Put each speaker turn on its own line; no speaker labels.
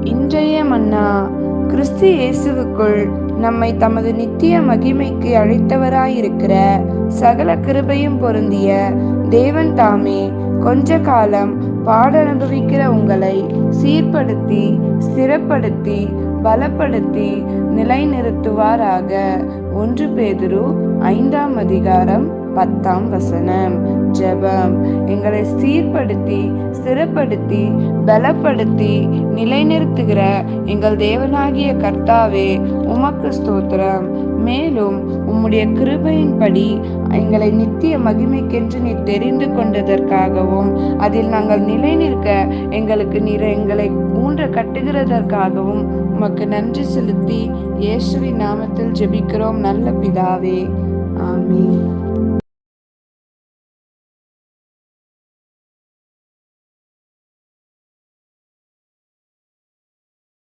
இன்றைய மன்னா. கிறிஸ்து இயேசுவுக்குள் நம்மை தமது நித்திய மகிமைக்கு அழைத்தவராயிருக்கிற சகல கிருபையும் பொருந்திய தேவன் தாமே கொஞ்ச காலம் பாடனுபவிக்கிற உங்களை சீர்படுத்தி ஸ்திரப்படுத்தி பலப்படுத்தி நிலைநிறுத்துவாராக. 1 பேதுரு 5ஆம் அதிகாரம் 10ஆம் வசனம். ஜெபம். எங்களை சீர்படுத்தி ஸ்திரப்படுத்தி பலப்படுத்தி நிலைநிறுத்துகிற எங்கள் தேவனாகிய கர்த்தாவே, உமக்கு ஸ்தோத்திரம். மேலும் உம்முடைய கிருபையின்படி எங்களை நித்திய மகிமைக்கென்று நீர் தெரிந்து கொண்டதற்காகவும் அதில் நாங்கள் நிலை நிற்க எங்களுக்கு நீர் எங்களை ஊன்ற கட்டுகிறதற்காகவும் உமக்கு நன்றி செலுத்தி இயேசுவின் நாமத்தில் ஜெபிக்கிறோம் நல்ல பிதாவே. ஆமென்.